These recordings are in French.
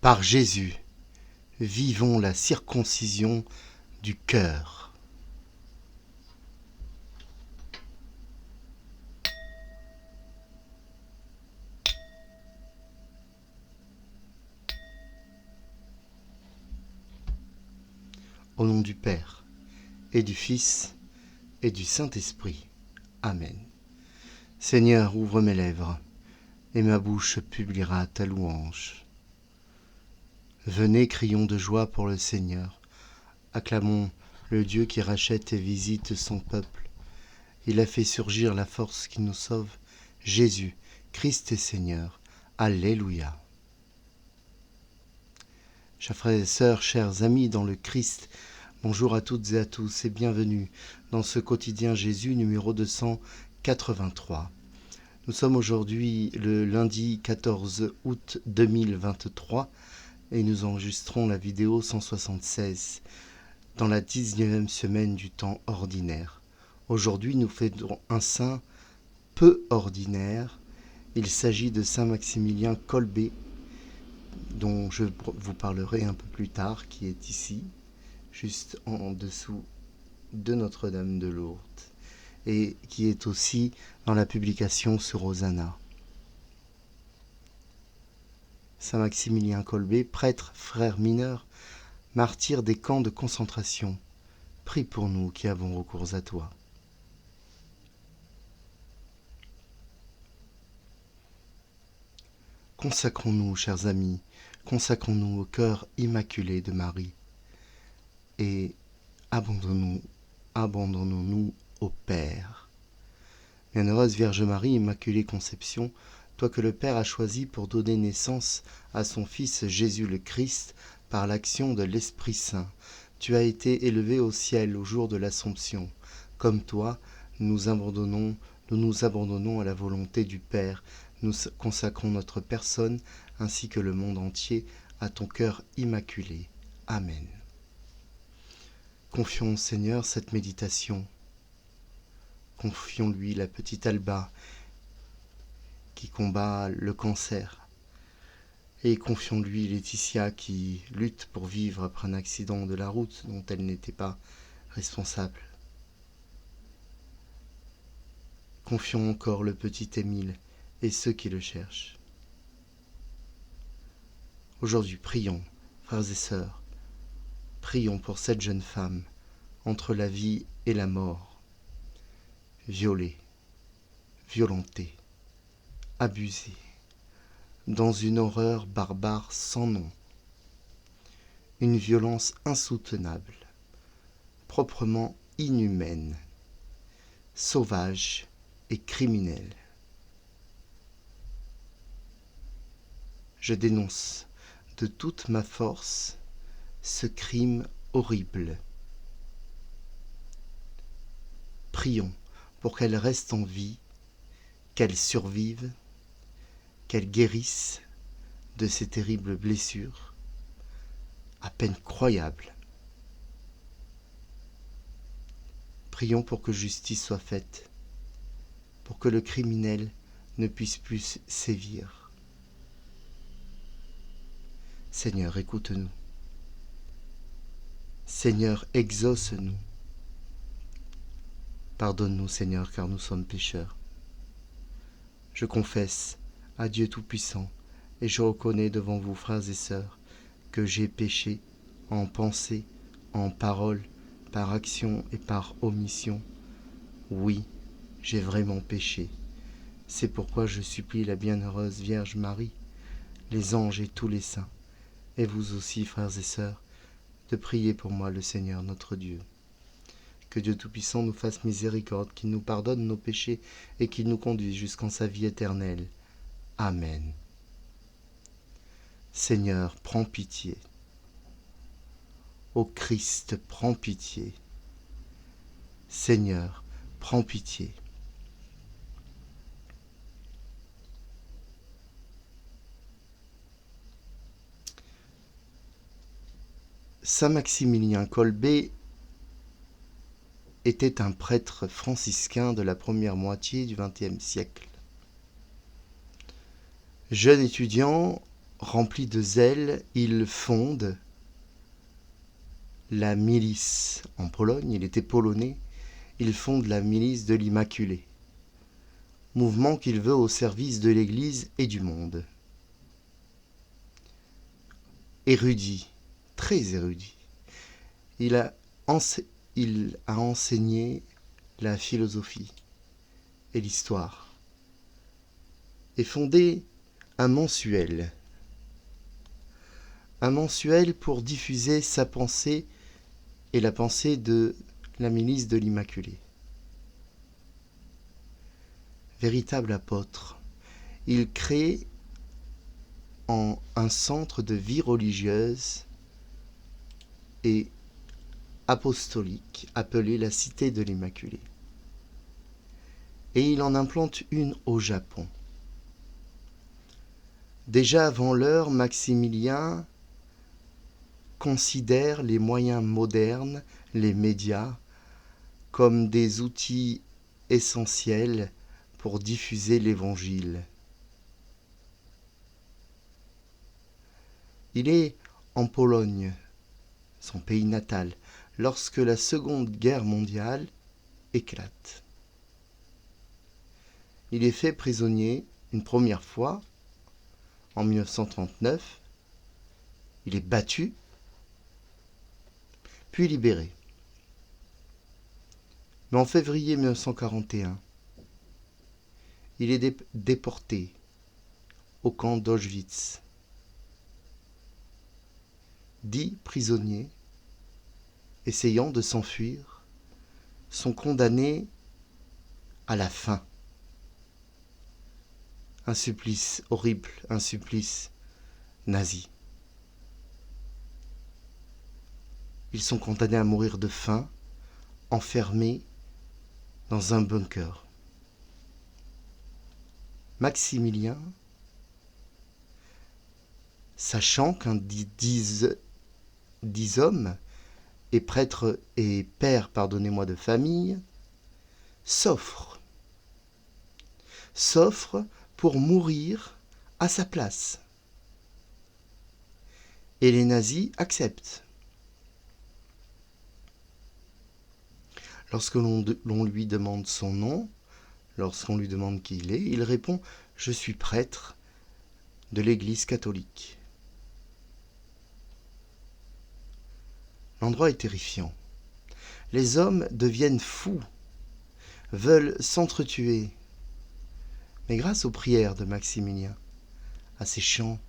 Par Jésus, vivons la circoncision du cœur. Au nom du Père, et du Fils, et du Saint-Esprit. Amen. Seigneur, ouvre mes lèvres, et ma bouche publiera ta louange. Venez, crions de joie pour le Seigneur. Acclamons le Dieu qui rachète et visite son peuple. Il a fait surgir la force qui nous sauve. Jésus, Christ est Seigneur. Alléluia. Chers frères et sœurs, chers amis dans le Christ, bonjour à toutes et à tous et bienvenue dans ce quotidien Jésus numéro 283. Nous sommes aujourd'hui le lundi 14 août 2023 et nous enregistrons la vidéo 176 dans la 19e semaine du temps ordinaire. Aujourd'hui, nous fêtons un saint peu ordinaire. Il s'agit de Saint Maximilien Kolbe, dont je vous parlerai un peu plus tard, qui est ici, juste en dessous de Notre-Dame de Lourdes, et qui est aussi dans la publication sur Hosanna. Saint Maximilien Kolbe, prêtre, frère mineur, martyr des camps de concentration, prie pour nous qui avons recours à toi. Consacrons-nous, chers amis, consacrons-nous au cœur immaculé de Marie et abandonnons-nous au Père. Bienheureuse Vierge Marie, Immaculée Conception, toi que le Père a choisi pour donner naissance à son Fils Jésus le Christ par l'action de l'Esprit Saint, tu as été élevée au ciel au jour de l'Assomption. Comme toi, nous nous abandonnons à la volonté du Père. Nous consacrons notre personne ainsi que le monde entier à ton cœur immaculé. Amen. Confions au Seigneur cette méditation. Confions-lui la petite Alba qui combat le cancer. Et confions-lui Laetitia qui lutte pour vivre après un accident de la route dont elle n'était pas responsable. Confions encore le petit Émile et ceux qui le cherchent. Aujourd'hui, prions, frères et sœurs, prions pour cette jeune femme entre la vie et la mort, violée, violentée, abusée, dans une horreur barbare sans nom, une violence insoutenable, proprement inhumaine, sauvage et criminelle. Je dénonce de toute ma force ce crime horrible. Prions pour qu'elle reste en vie, qu'elle survive, qu'elle guérisse de ces terribles blessures, à peine croyables. Prions pour que justice soit faite, pour que le criminel ne puisse plus sévir. Seigneur, écoute-nous. Seigneur, exauce-nous. Pardonne-nous, Seigneur, car nous sommes pécheurs. Je confesse à Dieu Tout-Puissant et je reconnais devant vous, frères et sœurs, que j'ai péché en pensée, en parole, par action et par omission. Oui, j'ai vraiment péché. C'est pourquoi je supplie la bienheureuse Vierge Marie, les anges et tous les saints, et vous aussi, frères et sœurs, de prier pour moi le Seigneur notre Dieu. Que Dieu Tout-Puissant nous fasse miséricorde, qu'il nous pardonne nos péchés et qu'il nous conduise jusqu'en sa vie éternelle. Amen. Seigneur, prends pitié. Ô Christ, prends pitié. Seigneur, prends pitié. Saint Maximilien Kolbe était un prêtre franciscain de la première moitié du XXe siècle. Jeune étudiant, rempli de zèle, il fonde la milice en Pologne, il était polonais, il fonde la milice de l'Immaculée, mouvement qu'il veut au service de l'Église et du monde. Érudit, très érudit, il a enseigné la philosophie et l'histoire et fondé un mensuel pour diffuser sa pensée et la pensée de la milice de l'Immaculée. Véritable apôtre, il crée un centre de vie religieuse et apostolique appelé la Cité de l'Immaculée. Et il en implante une au Japon. Déjà avant l'heure, Maximilien considère les moyens modernes, les médias, comme des outils essentiels pour diffuser l'Évangile. Il est en Pologne, son pays natal, lorsque la Seconde Guerre mondiale éclate. Il est fait prisonnier une première fois, en 1939. Il est battu, puis libéré. Mais en février 1941, il est déporté au camp d'Auschwitz. 10 prisonniers, essayant de s'enfuir, sont condamnés à la faim. Un supplice horrible, un supplice nazi. Ils sont condamnés à mourir de faim, enfermés dans un bunker. Maximilien, sachant qu'un dix hommes et prêtre et père, de famille, s'offre pour mourir à sa place. Et les nazis acceptent. Lorsque l'on lui demande son nom, lorsqu'on lui demande qui il est, il répond « Je suis prêtre de l'Église catholique ». L'endroit est terrifiant. Les hommes deviennent fous, veulent s'entretuer. Mais grâce aux prières de Maximilien, à ses chants,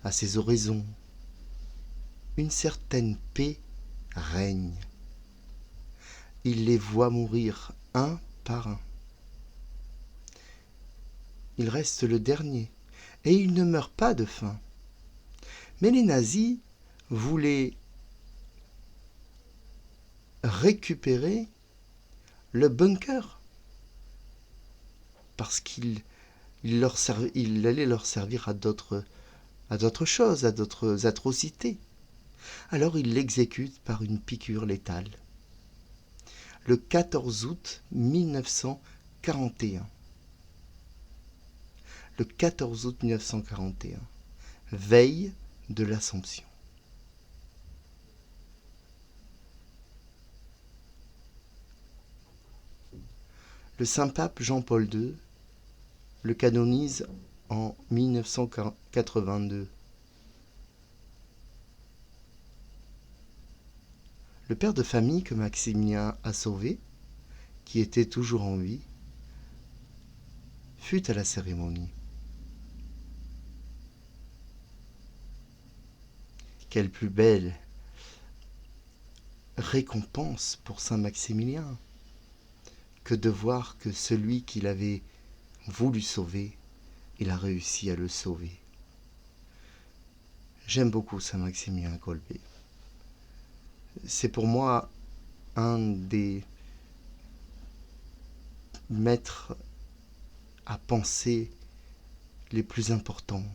à ses oraisons, une certaine paix règne. Il les voit mourir un par un. Il reste le dernier, et il ne meurt pas de faim. Mais les nazis voulaient récupérer le bunker parce qu'il allait leur servir à d'autres choses, à d'autres atrocités. Alors ils l'exécutent par une piqûre létale. Le 14 août 1941. Le 14 août 1941, veille de l'Assomption. Le Saint-Pape Jean-Paul II le canonise en 1982. Le père de famille que Maximilien a sauvé, qui était toujours en vie, fut à la cérémonie. Quelle plus belle récompense pour Saint Maximilien que de voir que celui qu'il avait voulu sauver, il a réussi à le sauver. J'aime beaucoup Saint Maximilien Kolbe. C'est pour moi un des maîtres à penser les plus importants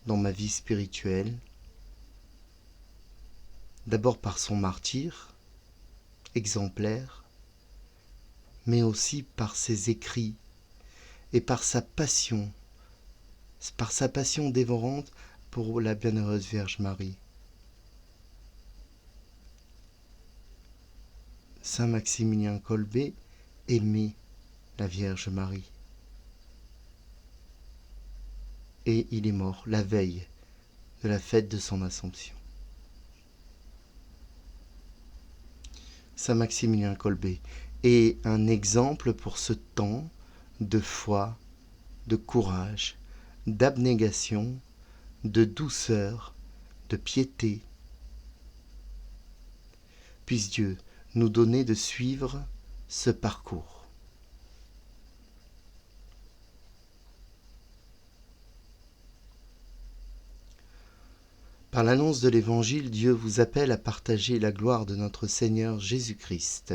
dans ma vie spirituelle. D'abord par son martyre, exemplaire, mais aussi par ses écrits et par sa passion dévorante pour la bienheureuse Vierge Marie. Saint Maximilien Kolbe aimait la Vierge Marie. Et il est mort la veille de la fête de son Assomption. Saint Maximilien Kolbe est un exemple pour ce temps de foi, de courage, d'abnégation, de douceur, de piété. Puisse Dieu nous donner de suivre ce parcours. Par l'annonce de l'Évangile, Dieu vous appelle à partager la gloire de notre Seigneur Jésus-Christ.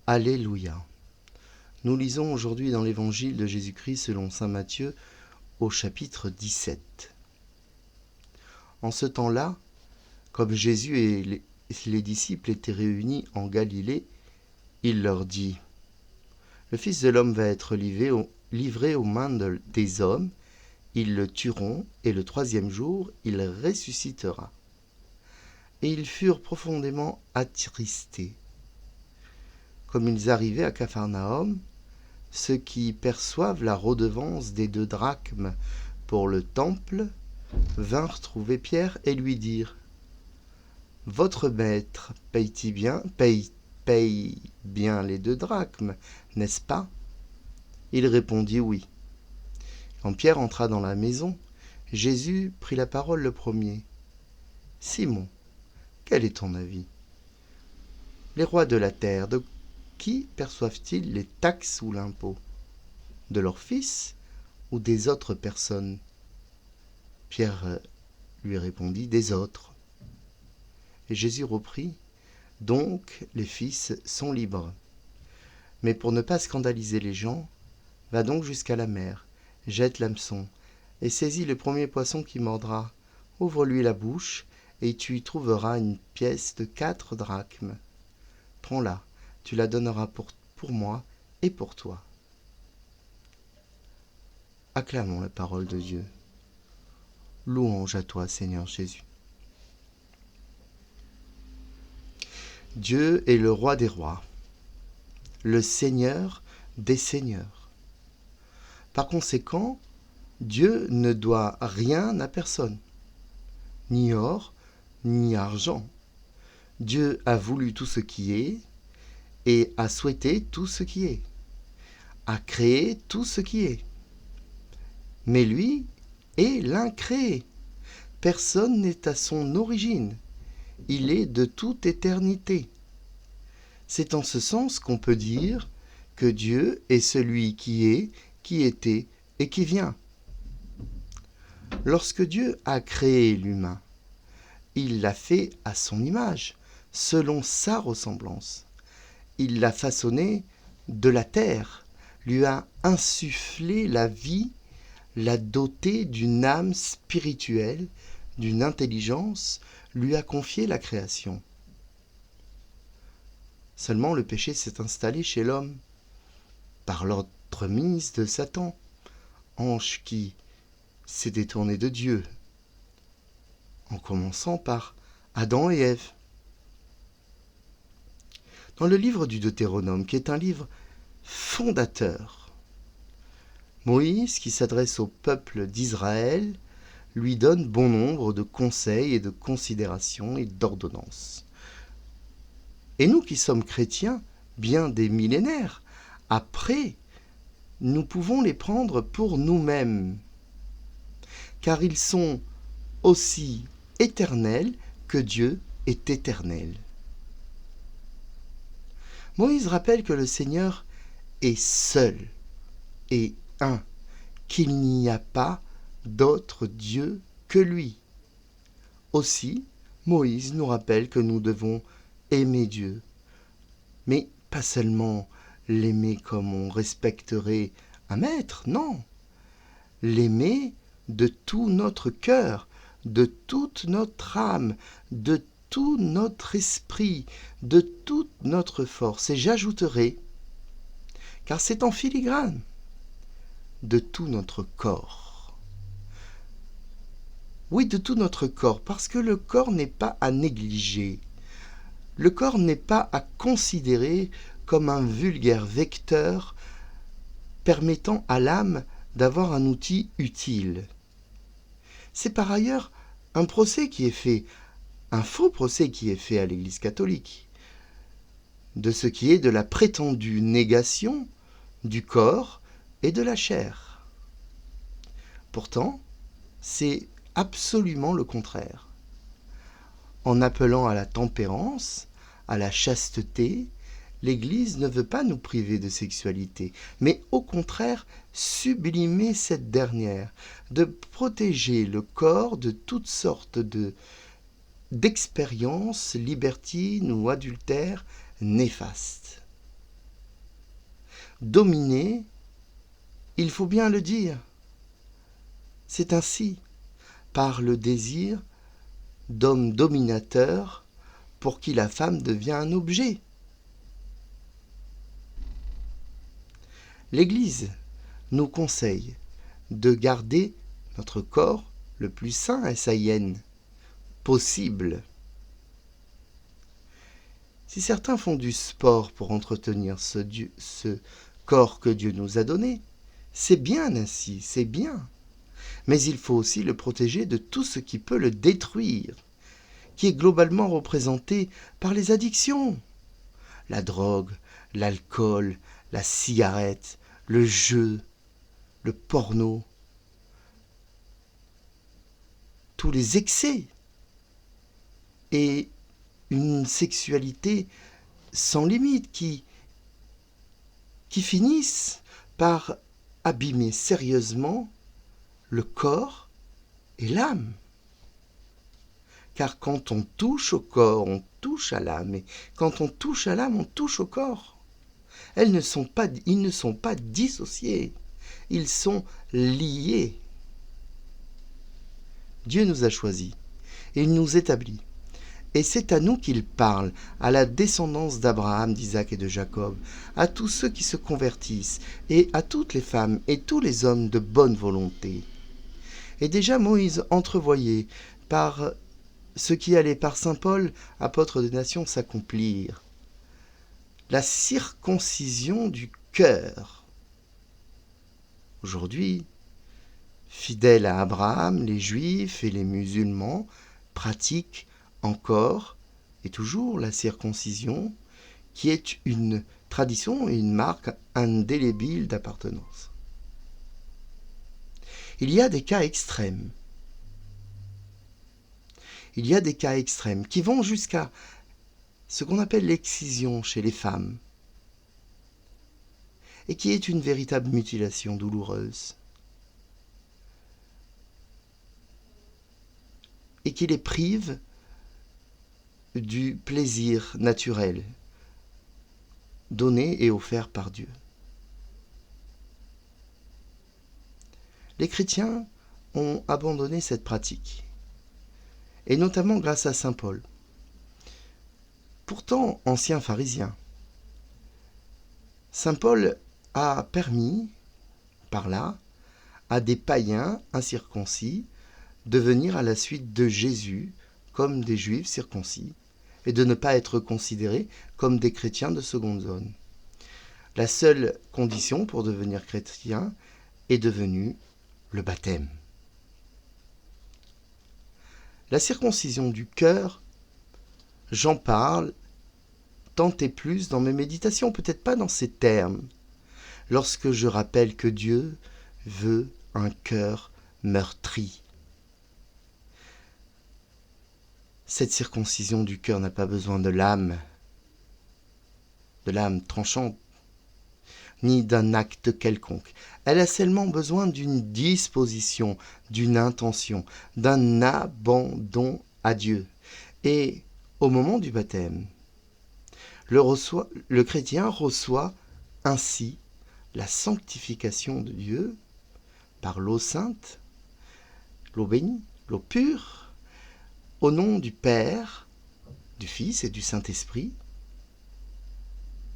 Alléluia. Nous lisons aujourd'hui dans l'Évangile de Jésus-Christ selon saint Matthieu au chapitre 17. En ce temps-là, comme Jésus et les disciples étaient réunis en Galilée, il leur dit : « Le Fils de l'homme va être livré aux mains des hommes, ils le tueront, et le troisième jour, il ressuscitera. » Et ils furent profondément attristés. Comme ils arrivaient à Capharnaüm, ceux qui perçoivent la redevance des 2 drachmes pour le temple vinrent trouver Pierre et lui dirent : « Votre maître paye bien les 2 drachmes, n'est-ce pas ? » Il répondit : « Oui. » Quand Pierre entra dans la maison, Jésus prit la parole le premier. « Simon, quel est ton avis ? Les rois de la terre, de qui perçoivent-ils les taxes ou l'impôt ? De leurs fils ou des autres personnes ? » Pierre lui répondit : « Des autres. » Et Jésus reprit : « Donc les fils sont libres. Mais pour ne pas scandaliser les gens, va donc jusqu'à la mer, jette l'hameçon, et saisis le premier poisson qui mordra. Ouvre-lui la bouche, et tu y trouveras une pièce de 4 drachmes. Prends-la, tu la donneras pour moi et pour toi. » Acclamons la parole de Dieu. Louange à toi, Seigneur Jésus. Dieu est le roi des rois, le Seigneur des seigneurs. Par conséquent, Dieu ne doit rien à personne, ni or, ni argent. Dieu a voulu tout ce qui est et a souhaité tout ce qui est, a créé tout ce qui est. Mais lui est l'incréé. Personne n'est à son origine. Il est de toute éternité. C'est en ce sens qu'on peut dire que Dieu est celui qui est, qui était et qui vient. Lorsque Dieu a créé l'humain, il l'a fait à son image, selon sa ressemblance. Il l'a façonné de la terre, lui a insufflé la vie, l'a doté d'une âme spirituelle, d'une intelligence, lui a confié la création. Seulement le péché s'est installé chez l'homme, par l'entremise de Satan, ange qui s'est détourné de Dieu, en commençant par Adam et Ève. Dans le livre du Deutéronome, qui est un livre fondateur, Moïse, qui s'adresse au peuple d'Israël, lui donne bon nombre de conseils et de considérations et d'ordonnances. Et nous qui sommes chrétiens, bien des millénaires après, nous pouvons les prendre pour nous-mêmes, car ils sont aussi éternels que Dieu est éternel. Moïse rappelle que le Seigneur est seul et un, qu'il n'y a pas d'autre Dieu que lui. Aussi, Moïse nous rappelle que nous devons aimer Dieu, mais pas seulement l'aimer comme on respecterait un maître, non. L'aimer de tout notre cœur, de toute notre âme, de tout notre esprit, de toute notre force. Et j'ajouterai, car c'est en filigrane, de tout notre corps. Oui, de tout notre corps, parce que le corps n'est pas à négliger. Le corps n'est pas à considérer comme un vulgaire vecteur permettant à l'âme d'avoir un outil utile. C'est par ailleurs un procès qui est fait, un faux procès qui est fait à l'Église catholique, de ce qui est de la prétendue négation du corps et de la chair. Pourtant, c'est absolument le contraire. En appelant à la tempérance, à la chasteté, l'Église ne veut pas nous priver de sexualité, mais au contraire sublimer cette dernière, de protéger le corps de toutes sortes d'expériences libertines ou adultères néfastes. Dominer, il faut bien le dire, c'est ainsi, par le désir d'homme dominateur pour qui la femme devient un objet. L'Église nous conseille de garder notre corps le plus sain et saïen possible. Si certains font du sport pour entretenir ce corps que Dieu nous a donné, c'est bien ainsi, c'est bien. Mais il faut aussi le protéger de tout ce qui peut le détruire, qui est globalement représenté par les addictions. La drogue, l'alcool, la cigarette, le jeu, le porno, tous les excès et une sexualité sans limite qui finissent par abîmer sérieusement le corps et l'âme. Car quand on touche au corps, on touche à l'âme, et quand on touche à l'âme, on touche au corps. Ils ne sont pas dissociés, ils sont liés. Dieu nous a choisis, et il nous établit. Et c'est à nous qu'il parle, à la descendance d'Abraham, d'Isaac et de Jacob, à tous ceux qui se convertissent, et à toutes les femmes et tous les hommes de bonne volonté. Et déjà Moïse entrevoyait par ce qui allait par saint Paul, apôtre des nations, s'accomplir. La circoncision du cœur. Aujourd'hui, fidèles à Abraham, les juifs et les musulmans pratiquent encore et toujours la circoncision, qui est une tradition et une marque indélébile d'appartenance. Il y a des cas extrêmes. Il y a des cas extrêmes qui vont jusqu'à ce qu'on appelle l'excision chez les femmes, et qui est une véritable mutilation douloureuse, et qui les prive du plaisir naturel donné et offert par Dieu. Les chrétiens ont abandonné cette pratique, et notamment grâce à saint Paul. Pourtant ancien pharisien, saint Paul a permis, par là, à des païens incirconcis de venir à la suite de Jésus comme des juifs circoncis, et de ne pas être considérés comme des chrétiens de seconde zone. La seule condition pour devenir chrétien est devenue le baptême. La circoncision du cœur, j'en parle tant et plus dans mes méditations, peut-être pas dans ces termes, lorsque je rappelle que Dieu veut un cœur meurtri. Cette circoncision du cœur n'a pas besoin de l'âme tranchante, ni d'un acte quelconque. Elle a seulement besoin d'une disposition, d'une intention, d'un abandon à Dieu. Et au moment du baptême, le chrétien reçoit ainsi la sanctification de Dieu par l'eau sainte, l'eau bénie, l'eau pure, au nom du Père, du Fils et du Saint-Esprit.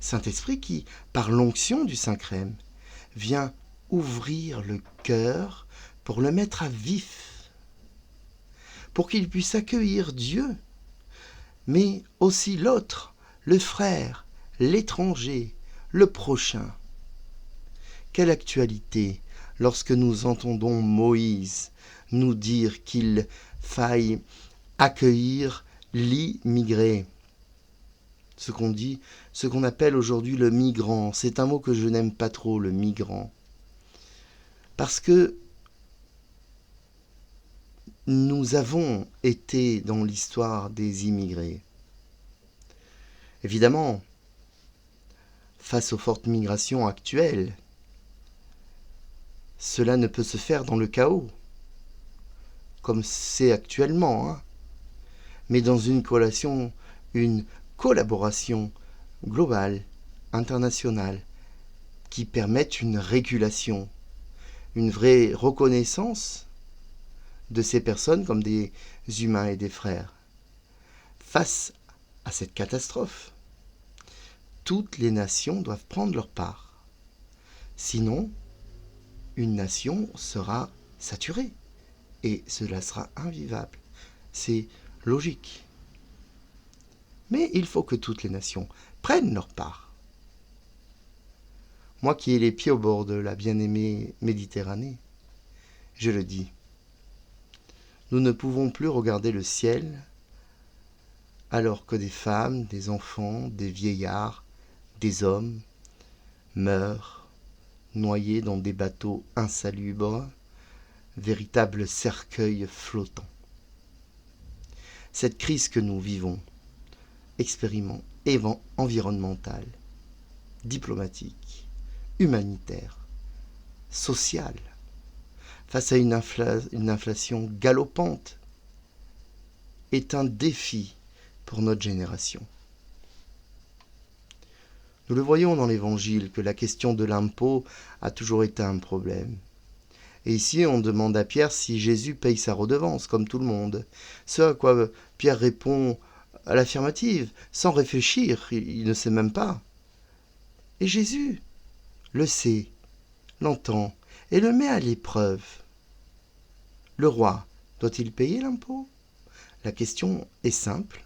Saint-Esprit qui, par l'onction du Saint-Crème, vient ouvrir le cœur pour le mettre à vif. pour qu'il puisse accueillir Dieu, mais aussi l'autre, le frère, l'étranger, le prochain. Quelle actualité lorsque nous entendons Moïse nous dire qu'il faille accueillir l'immigré. Ce qu'on appelle aujourd'hui le migrant. C'est un mot que je n'aime pas trop, le migrant. Parce que nous avons été dans l'histoire des immigrés. Évidemment, face aux fortes migrations actuelles, cela ne peut se faire dans le chaos, comme c'est actuellement, mais dans une collaboration globale, internationale, qui permette une régulation, une vraie reconnaissance de ces personnes comme des humains et des frères. Face à cette catastrophe, toutes les nations doivent prendre leur part. Sinon, une nation sera saturée et cela sera invivable. C'est logique. Mais il faut que toutes les nations prennent leur part. Moi qui ai les pieds au bord de la bien-aimée Méditerranée, je le dis, nous ne pouvons plus regarder le ciel alors que des femmes, des enfants, des vieillards, des hommes meurent noyés dans des bateaux insalubres, véritables cercueils flottants. Cette crise que nous vivons, environnementale, diplomatique, humanitaire, sociale, face à une inflation galopante, est un défi pour notre génération. Nous le voyons dans l'Évangile que la question de l'impôt a toujours été un problème. Et ici, on demande à Pierre si Jésus paye sa redevance, comme tout le monde. Ce à quoi Pierre répond à l'affirmative, sans réfléchir, il ne sait même pas. Et Jésus le sait, l'entend, et le met à l'épreuve. Le roi doit-il payer l'impôt ? La question est simple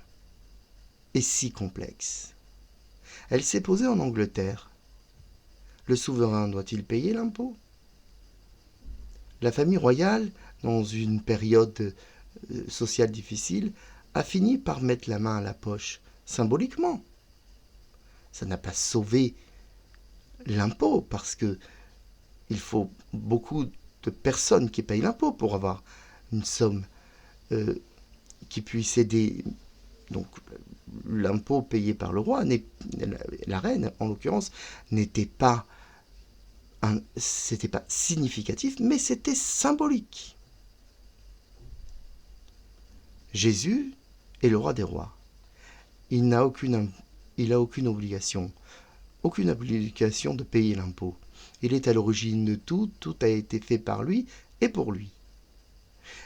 et si complexe. Elle s'est posée en Angleterre. Le souverain doit-il payer l'impôt ? La famille royale, dans une période sociale difficile, a fini par mettre la main à la poche, symboliquement. Ça n'a pas sauvé l'impôt, parce que il faut beaucoup de personnes qui payent l'impôt pour avoir une somme qui puisse aider. Donc l'impôt payé par le roi, la reine en l'occurrence, c'était pas significatif, mais c'était symbolique. Jésus est le roi des rois. Il n'a aucune obligation de payer l'impôt. Il est à l'origine de tout a été fait par lui et pour lui.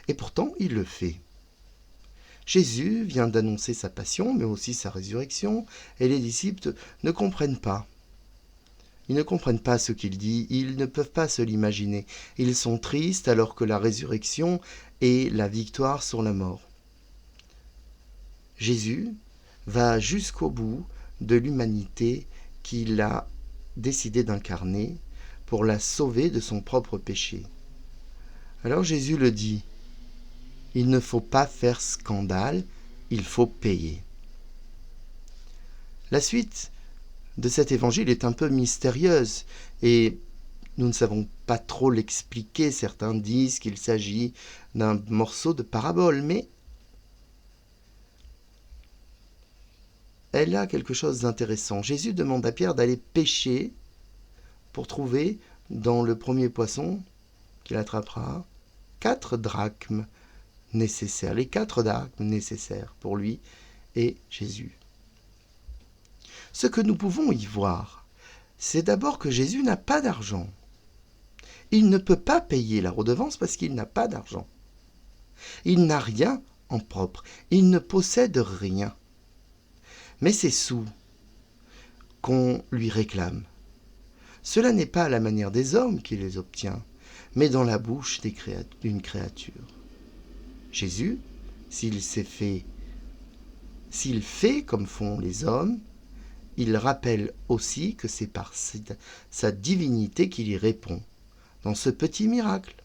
Et pourtant, il le fait. Jésus vient d'annoncer sa passion, mais aussi sa résurrection, et les disciples ne comprennent pas. Ils ne comprennent pas ce qu'il dit, ils ne peuvent pas se l'imaginer. Ils sont tristes alors que la résurrection est la victoire sur la mort. Jésus va jusqu'au bout de l'humanité qu'il a décidé d'incarner pour la sauver de son propre péché. Alors Jésus le dit, il ne faut pas faire scandale, il faut payer. La suite de cet évangile est un peu mystérieuse et nous ne savons pas trop l'expliquer. Certains disent qu'il s'agit d'un morceau de parabole, mais elle a quelque chose d'intéressant. Jésus demande à Pierre d'aller pêcher pour trouver dans le premier poisson qu'il attrapera 4 drachmes nécessaires, les 4 drachmes nécessaires pour lui et Jésus. Ce que nous pouvons y voir, c'est d'abord que Jésus n'a pas d'argent. Il ne peut pas payer la redevance parce qu'il n'a pas d'argent. Il n'a rien en propre, il ne possède rien. Mais ces sous qu'on lui réclame, cela n'est pas à la manière des hommes qu'il les obtient, mais dans la bouche d'une créature. Jésus S'il fait comme font les hommes, il rappelle aussi que c'est par sa divinité qu'il y répond, dans ce petit miracle.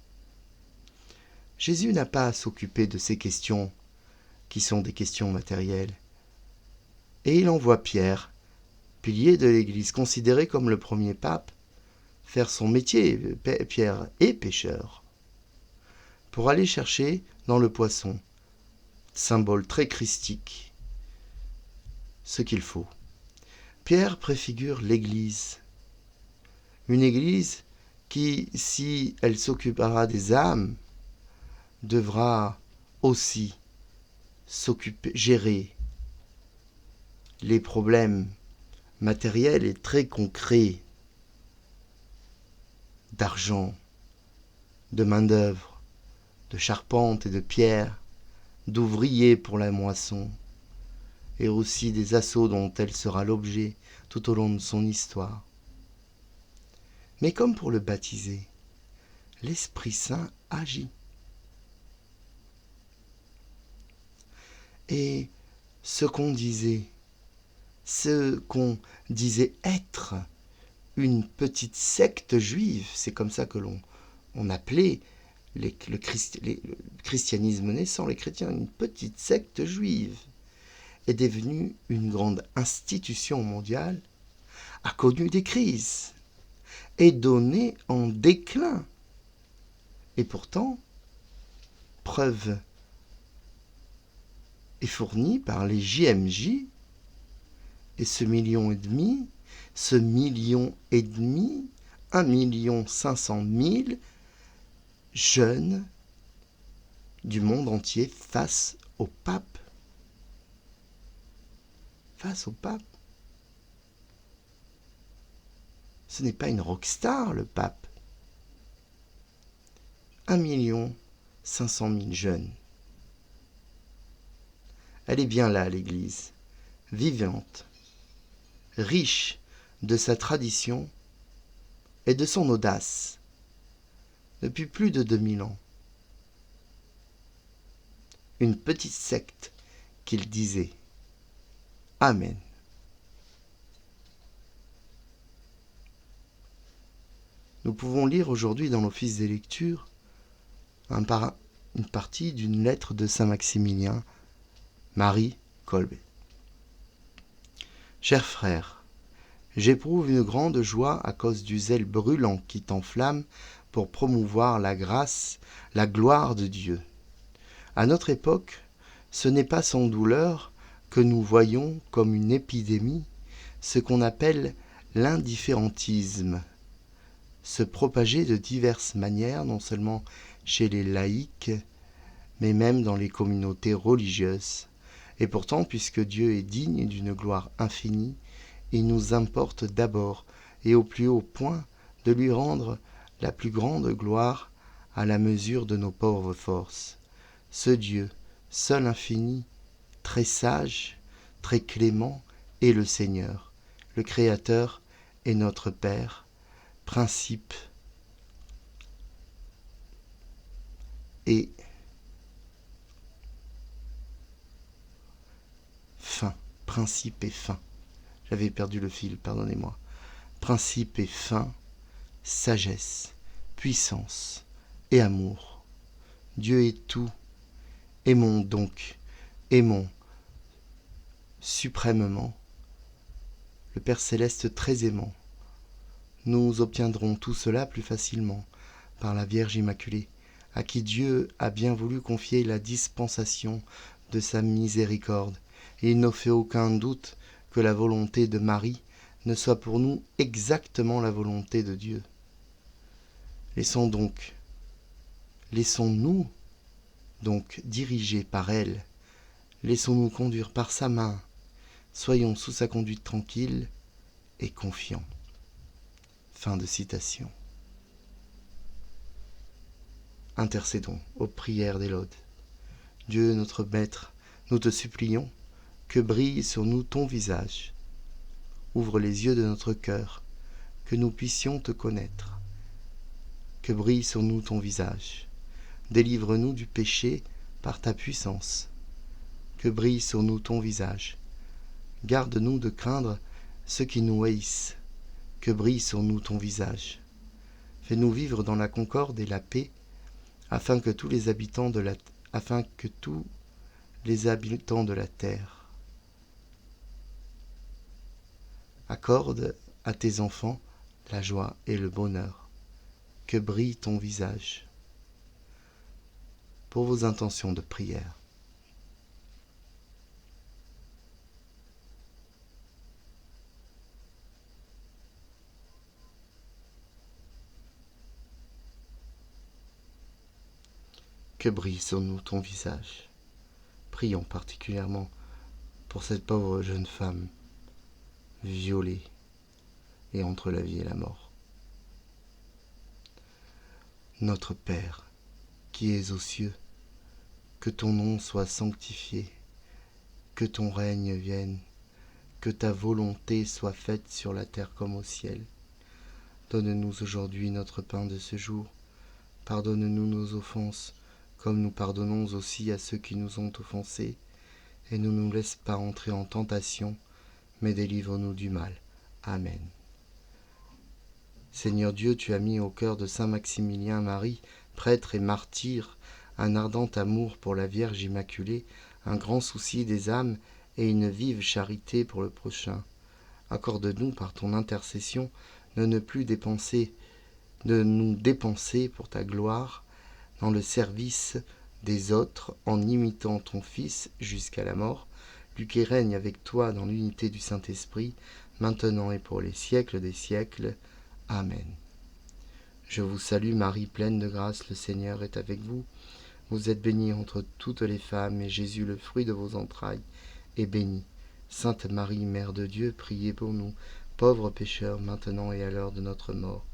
Jésus n'a pas à s'occuper de ces questions qui sont des questions matérielles. Et il envoie Pierre, pilier de l'Église, considéré comme le premier pape, faire son métier. Pierre est pêcheur, pour aller chercher dans le poisson, symbole très christique, ce qu'il faut. Pierre préfigure l'Église, une Église qui, si elle s'occupera des âmes, devra aussi gérer les problèmes matériels et très concrets d'argent, de main-d'œuvre, de charpente et de pierre, d'ouvriers pour la moisson, et aussi des assauts dont elle sera l'objet tout au long de son histoire. Mais comme pour le baptisé, l'Esprit Saint agit. Et ce qu'on disait être une petite secte juive, c'est comme ça que l'on appelait le christianisme naissant, les chrétiens, une petite secte juive, est devenue une grande institution mondiale, a connu des crises, est donnée en déclin. Et pourtant, preuve est fournie par les JMJ, et ce million et demi, 1,5 million jeunes du monde entier face au pape. Face au pape. Ce n'est pas une rockstar, le pape. 1,5 million jeunes. Elle est bien là, l'Église, vivante, riche de sa tradition et de son audace, depuis plus de 2000 ans. Une petite secte qu'il disait. Amen. Nous pouvons lire aujourd'hui dans l'office des lectures une partie d'une lettre de Saint Maximilien, Marie Kolbe. Chers frères, j'éprouve une grande joie à cause du zèle brûlant qui t'enflamme pour promouvoir la grâce, la gloire de Dieu. À notre époque, ce n'est pas sans douleur que nous voyons comme une épidémie ce qu'on appelle l'indifférentisme, se propager de diverses manières, non seulement chez les laïcs, mais même dans les communautés religieuses. Et pourtant, puisque Dieu est digne d'une gloire infinie, il nous importe d'abord et au plus haut point de lui rendre la plus grande gloire à la mesure de nos pauvres forces. Ce Dieu, seul infini, très sage, très clément, est le Seigneur, le Créateur est notre Père, principe et fin. Principe et fin. J'avais perdu le fil, pardonnez-moi. Principe et fin, sagesse, puissance et amour. Dieu est tout. Aimons donc, aimons suprêmement le Père Céleste très aimant. Nous obtiendrons tout cela plus facilement par la Vierge Immaculée, à qui Dieu a bien voulu confier la dispensation de sa miséricorde. Et il ne fait aucun doute que la volonté de Marie ne soit pour nous exactement la volonté de Dieu. Laissons-nous donc diriger par elle, laissons-nous conduire par sa main, soyons sous sa conduite tranquille et confiants. Fin de citation. Intercédons aux prières des laudes. Dieu notre Maître, nous te supplions que brille sur nous ton visage. Ouvre les yeux de notre cœur, que nous puissions te connaître. Que brille sur nous ton visage. Délivre-nous du péché par ta puissance. que brille sur nous ton visage. Garde-nous de craindre ceux qui nous haïssent, que brille sur nous ton visage. Fais-nous vivre dans la concorde et la paix, afin que tous les habitants de la terre accordent à tes enfants la joie et le bonheur. Que brille ton visage. Pour vos intentions de prière. Que brille sur nous ton visage. Prions particulièrement pour cette pauvre jeune femme violée et entre la vie et la mort. Notre Père, qui es aux cieux, que ton nom soit sanctifié, que ton règne vienne, que ta volonté soit faite sur la terre comme au ciel. Donne-nous aujourd'hui notre pain de ce jour. Pardonne-nous nos offenses, comme nous pardonnons aussi à ceux qui nous ont offensés. Et ne nous laisse pas entrer en tentation, mais délivre-nous du mal. Amen. Seigneur Dieu, tu as mis au cœur de saint Maximilien Marie, prêtre et martyr, un ardent amour pour la Vierge Immaculée, un grand souci des âmes et une vive charité pour le prochain. Accorde-nous par ton intercession de ne plus nous dépenser pour ta gloire dans le service des autres en imitant ton Fils jusqu'à la mort, lui qui règne avec toi dans l'unité du Saint-Esprit, maintenant et pour les siècles des siècles. Amen. Je vous salue Marie, pleine de grâce, le Seigneur est avec vous. Vous êtes bénie entre toutes les femmes, et Jésus, le fruit de vos entrailles, est béni. Sainte Marie, Mère de Dieu, priez pour nous, pauvres pécheurs, maintenant et à l'heure de notre mort.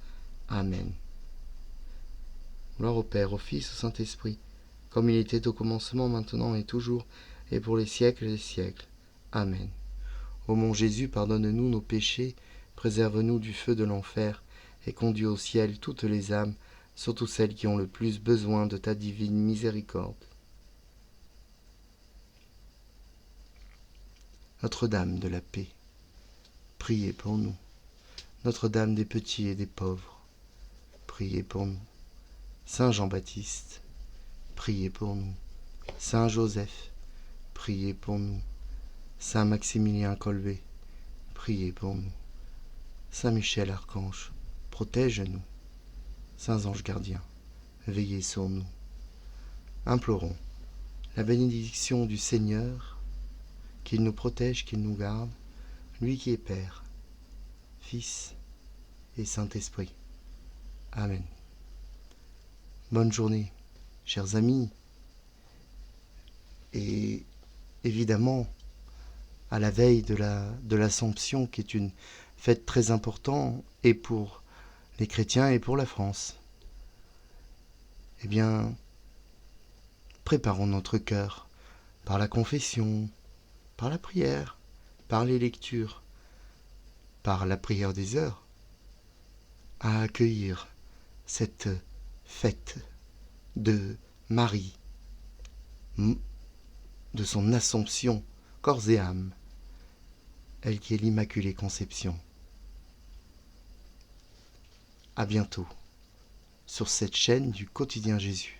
Amen. Gloire au Père, au Fils, au Saint-Esprit, comme il était au commencement, maintenant et toujours, et pour les siècles des siècles. Amen. Ô mon Jésus, pardonne-nous nos péchés, préserve-nous du feu de l'enfer, et conduis au ciel toutes les âmes, surtout celles qui ont le plus besoin de ta divine miséricorde. Notre-Dame de la paix, priez pour nous. Notre-Dame des petits et des pauvres, priez pour nous. Saint Jean-Baptiste, priez pour nous. Saint Joseph, priez pour nous. Saint Maximilien Kolbe, priez pour nous. Saint Michel Archange, protège-nous. Saints anges gardiens, veillez sur nous. Implorons la bénédiction du Seigneur, qu'il nous protège, qu'il nous garde, lui qui est Père, Fils et Saint-Esprit. Amen. Bonne journée, chers amis, et évidemment, à la veille de l'Assomption, qui est une fête très importante, et pour les chrétiens et pour la France. Eh bien, préparons notre cœur par la confession, par la prière, par les lectures, par la prière des heures, à accueillir cette fête de Marie, de son Assomption, corps et âme, elle qui est l'Immaculée Conception. À bientôt sur cette chaîne du Quotidien Jésus.